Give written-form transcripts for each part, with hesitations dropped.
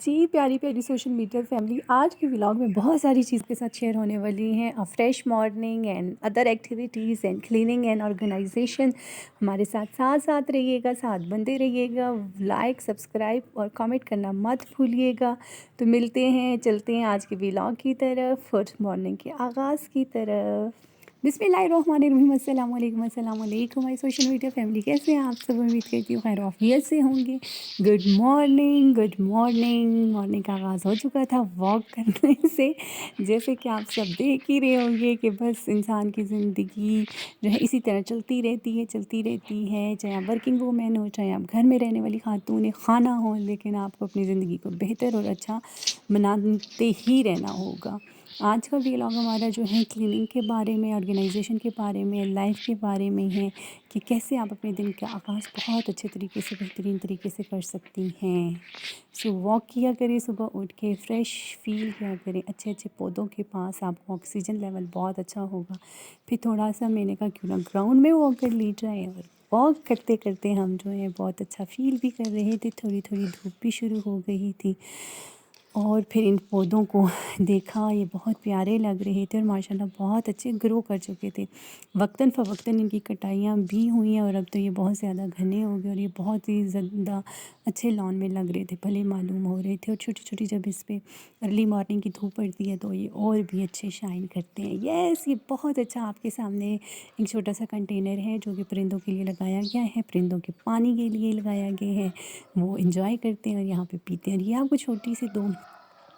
जी, प्यारी प्यारी social media family, आज के व्लॉग में बहुत सारी चीज़ के साथ शेयर होने वाली हैं। A fresh morning and other activities and cleaning and organisation. हमारे साथ साथ साथ रहिएगा, साथ बनते रहिएगा। लाइक, सब्सक्राइब और कमेंट करना मत भूलिएगा। तो मिलते हैं, चलते हैं आज के व्लॉग की तरफ, फर्स्ट मॉर्निंग के आगाज़ की तरफ। बिस्मिल्लाहिर्रहमानिर्रहीम, अस्सलाम वालेकुम, अस्सलाम वालेकुम। माय सोशल मीडिया फैमिली, कैसे हैं आप सब? उम्मीद करती हूँ खैर ऑफियत से होंगे। Good morning, good morning. Morning का आगाज़ हो चुका था वॉक करने से। जैसे कि आप सब देख ही रहे होंगे कि बस इंसान की ज़िंदगी जो है इसी तरह चलती रहती है, चलती रहती है। चाहे आप वर्किंग वूमेन हो, चाहे आप घर में रहने वाली खातून खाना हो, लेकिन आपको अपनी ज़िंदगी को बेहतर और अच्छा बनाते ही रहना होगा। आज का व्लॉग हमारा जो है क्लीनिंग के बारे में, ऑर्गेनाइजेशन के बारे में, लाइफ के बारे में है कि कैसे आप अपने दिन का आगाज़ बहुत अच्छे तरीके से, बेहतरीन तरीके से कर सकती हैं। सो वॉक किया करें, सुबह उठ के फ्रेश फील किया करें, अच्छे अच्छे पौधों के पास आपको ऑक्सीजन लेवल बहुत अच्छा होगा। फिर थोड़ा सा मैंने कहा क्यों ना ग्राउंड में वॉक कर ली जाए, और वॉक करते करते हम जो है बहुत अच्छा फील भी कर रहे थे। थोड़ी थोड़ी धूप भी शुरू हो गई थी और फिर इन पौधों को देखा, ये बहुत प्यारे लग रहे थे और माशाल्लाह बहुत अच्छे ग्रो कर चुके थे। वक्तन फ़वक्तन इनकी कटाइयाँ भी हुई हैं और अब तो ये बहुत ज़्यादा घने हो गए और ये बहुत ही ज़्यादा अच्छे लॉन में लग रहे थे, भले मालूम हो रहे थे। और छोटी छोटी जब इस पर अर्ली मॉर्निंग की धूप पड़ती है तो ये और भी अच्छे शाइन करते हैं। यस, ये बहुत अच्छा आपके सामने एक छोटा सा कंटेनर है जो कि परिंदों के लिए लगाया गया है, परिंदों के पानी के लिए लगाया गया है। वो इंजॉय करते हैं और यहाँ पे पीते हैं। और ये आपको छोटी सी दो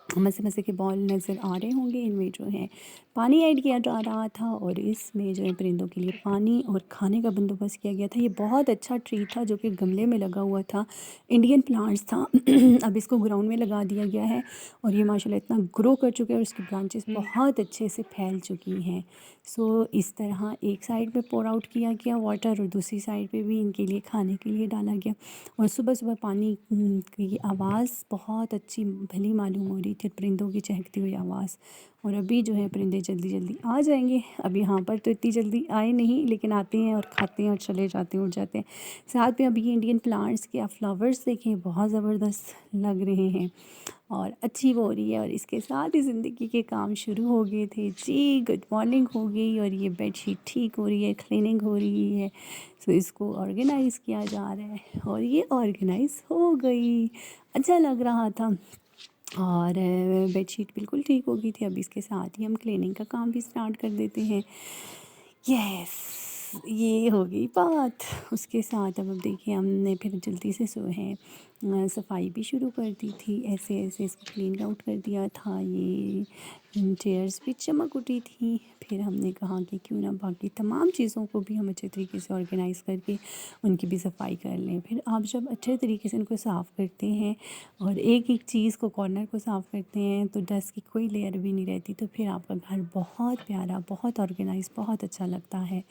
मसे मसे के बॉल नज़र आ रहे होंगे, इनमें जो है पानी ऐड किया जा रहा था और इसमें जो है परिंदों के लिए पानी और खाने का बंदोबस्त किया गया था। ये बहुत अच्छा ट्री था जो कि गमले में लगा हुआ था, इंडियन प्लांट्स था। अब इसको ग्राउंड में लगा दिया गया है और ये माशाल्लाह इतना ग्रो कर चुके हैं और इसकी ब्रांचेस बहुत अच्छे से फैल चुकी हैं। सो इस तरह एक साइड पे पोर आउट किया गया वाटर और दूसरी साइड पे भी इनके लिए खाने के लिए डाला गया। और सुबह सुबह पानी की आवाज़ बहुत अच्छी भली मालूम हो रही थी, परिंदों की चहकती हुई आवाज़। और अभी जो है परिंदे जल्दी जल्दी आ जाएंगे। अब यहाँ पर तो इतनी जल्दी आए नहीं, लेकिन आते हैं और खाते हैं और चले जाते हैं, उड़ जाते हैं। साथ में अभी ये इंडियन प्लांट्स के आप फ्लावर्स देखें, बहुत ज़बरदस्त लग रहे हैं और अच्छी वो हो रही है। और इसके साथ ही ज़िंदगी के काम शुरू हो गए थे। जी, गुड मॉर्निंग हो गई और ये बेडशीट ठीक हो रही है, क्लीनिंग हो रही है। सो इसको ऑर्गेनाइज़ किया जा रहा है और ये ऑर्गेनाइज़ हो गई। अच्छा लग रहा था और बेडशीट बिल्कुल ठीक हो गई थी। अब इसके साथ ही हम क्लीनिंग का काम भी स्टार्ट कर देते हैं। यस, ये हो गई बात। उसके साथ अब देखिए हमने फिर जल्दी से जो है सफाई भी शुरू कर दी थी। ऐसे ऐसे इसको क्लीन आउट कर दिया था। ये चेयर्स भी चमक उठी थी। फिर हमने कहा कि क्यों ना बाकी तमाम चीज़ों को भी हम अच्छे तरीके से ऑर्गेनाइज़ करके उनकी भी सफाई कर लें। फिर आप जब अच्छे तरीके से इनको साफ़ करते हैं और एक एक चीज़ को, कॉर्नर को साफ़ करते हैं, तो डस्ट की कोई लेयर भी नहीं रहती। तो फिर आपका घर बहुत प्यारा, बहुत ऑर्गेनाइज़, बहुत अच्छा लगता है।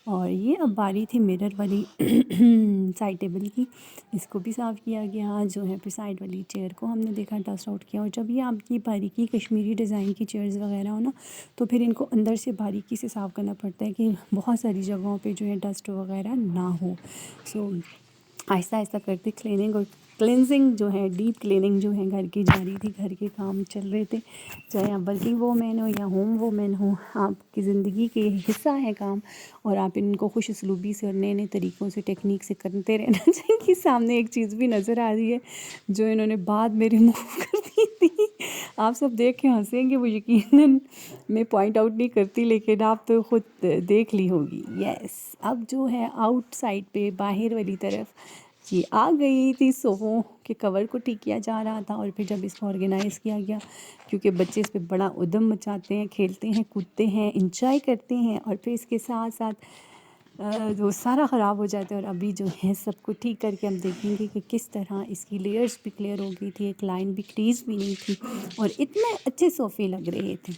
और ये अब बारी थी मिरर वाली साइड टेबल की, इसको भी साफ़ किया गया जो है। फिर साइड वाली चेयर को हमने देखा डस्ट आउट किया। और जब ये आपकी बारीकी कश्मीरी डिज़ाइन की चेयर्स वगैरह हो ना, तो फिर इनको अंदर से बारीकी से साफ़ करना पड़ता है कि बहुत सारी जगहों पे जो है डस्ट वगैरह ना हो। सो आहिस्ता आहिस्ता करते क्लीनिंग और क्लिनजिंग जो है, डीप क्लीनिंग जो है घर की जारी थी। घर के काम चल रहे थे, चाहे आप वर्किंग वूमेन हो या होम वूमेन हो, आपकी ज़िंदगी के हिस्सा है काम। और आप इनको खुश उसलूबी से और नए नए तरीक़ों से, टेक्निक से करते रहना चाहिए। सामने एक चीज़ भी नज़र आ रही है जो इन्होंने बाद में रिमूव कर दी थी। आप सब देख के हंसेंगे, वो यकीनन मैं पॉइंट आउट नहीं करती, लेकिन आप तो ख़ुद देख ली होगी। यस, अब जो है आउटसाइड पे, बाहर वाली तरफ ये आ गई थी। सोफ़ों के कवर को ठीक किया जा रहा था और फिर जब इसको ऑर्गेनाइज़ किया गया, क्योंकि बच्चे इस पे बड़ा उद्यम मचाते हैं, खेलते हैं, कूदते हैं, इंजॉय करते हैं और फिर इसके साथ साथ वो सारा ख़राब हो जाता है। और अभी जो है सबको ठीक करके हम देखेंगे कि किस तरह इसकी लेयर्स भी क्लियर हो गई थी, एक लाइन भी, क्रीज भी नहीं थी और इतने अच्छे सोफ़े लग रहे थे।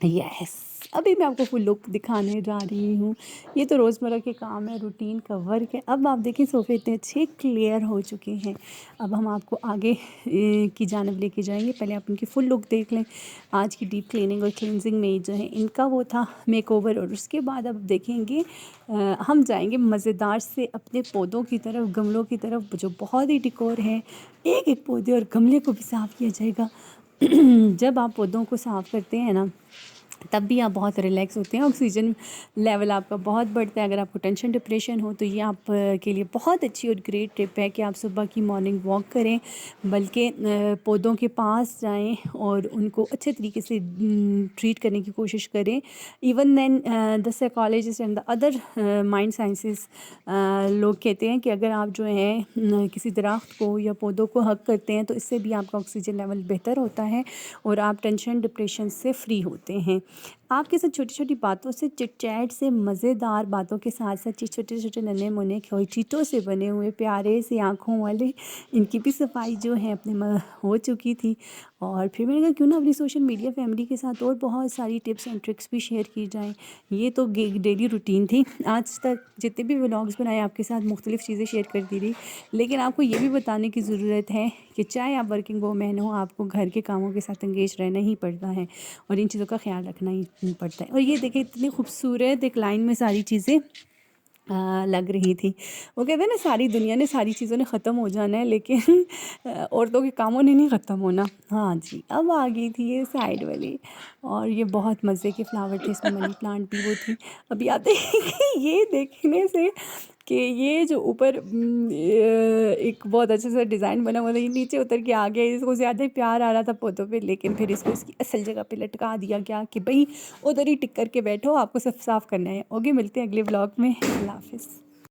यस, अभी मैं आपको फुल लुक दिखाने जा रही हूँ। ये तो रोज़मर्रा के काम है, रूटीन का वर्क है। अब आप देखिए सोफ़े इतने अच्छे क्लियर हो चुके हैं। अब हम आपको आगे की जानिब लेके जाएँगे। पहले आप इनकी फुल लुक देख लें। आज की डीप क्लीनिंग और क्लींजिंग में जो है इनका वो था मेकओवर, और उसके बाद अब देखेंगे हम जाएँगे मज़ेदार से अपने पौधों की तरफ, गमलों की तरफ, जो बहुत ही डेकोर हैं। एक-एक पौधे और गमले को भी साफ़ किया जाएगा। जब आप पौधों को साफ़ करते हैं ना, तब भी आप बहुत रिलैक्स होते हैं, ऑक्सीजन लेवल आपका बहुत बढ़ता है। अगर आपको टेंशन डिप्रेशन हो तो ये आप के लिए बहुत अच्छी और ग्रेट टिप है कि आप सुबह की मॉर्निंग वॉक करें, बल्कि पौधों के पास जाएं और उनको अच्छे तरीके से ट्रीट करने की कोशिश करें। Even then the psychologist and the other mind sciences लोग कहते हैं कि अगर आप जो है किसी दरख्त को या पौधों को हक करते हैं तो इससे भी आपका ऑक्सीजन लेवल बेहतर होता है और आप टेंशन डिप्रेशन से फ्री होते हैं। आपके साथ छोटी-छोटी बातों से, चिट-चैट से, मज़ेदार बातों के साथ-साथ ये छोटे-छोटे नन्हे-मुन्ने खोए चींटों से बने हुए प्यारे से आँखों वाले, इनकी भी सफाई जो है अपने हो चुकी थी। और फिर मैंने कहा क्यों ना अपनी सोशल मीडिया फैमिली के साथ और बहुत सारी टिप्स एंड ट्रिक्स भी शेयर की जाएँ। ये तो डेली रूटीन थी। आज तक जितने भी व्लॉग्स बनाए आपके साथ मुख्तलिफ़ चीज़ें शेयर करती रही। लेकिन आपको ये भी बताने की ज़रूरत है कि चाहे आप वर्किंग वूमेन हो, आपको घर के कामों के साथ एंगेज रहना ही पड़ता है और इन चीज़ों का ख़्याल रखना ही पड़ता है। और ये देखिए इतनी खूबसूरत एक लाइन में सारी चीज़ें लग रही थी। वो कहते हैं ना सारी दुनिया ने, सारी चीज़ों ने ख़त्म हो जाना है, लेकिन औरतों के कामों ने नहीं ख़त्म होना। हाँ जी, अब आ गई थी ये साइड वाली, और ये बहुत मज़े के फ्लावर थे, इसमें मनी प्लांट भी वो थी। अभी आते हैं कि ये देखने से कि ये जो ऊपर एक बहुत अच्छे से डिज़ाइन बना हुआ था, ये नीचे उतर के आ गया। इसको ज़्यादा ही प्यार आ रहा था पौधों पे, लेकिन फिर इसको इसकी असल जगह पे लटका दिया गया कि भई उधर ही टिक कर के बैठो, आपको सब साफ़ करना है। ओके, मिलते हैं अगले व्लॉग में। अल्लाह हाफ़िज़।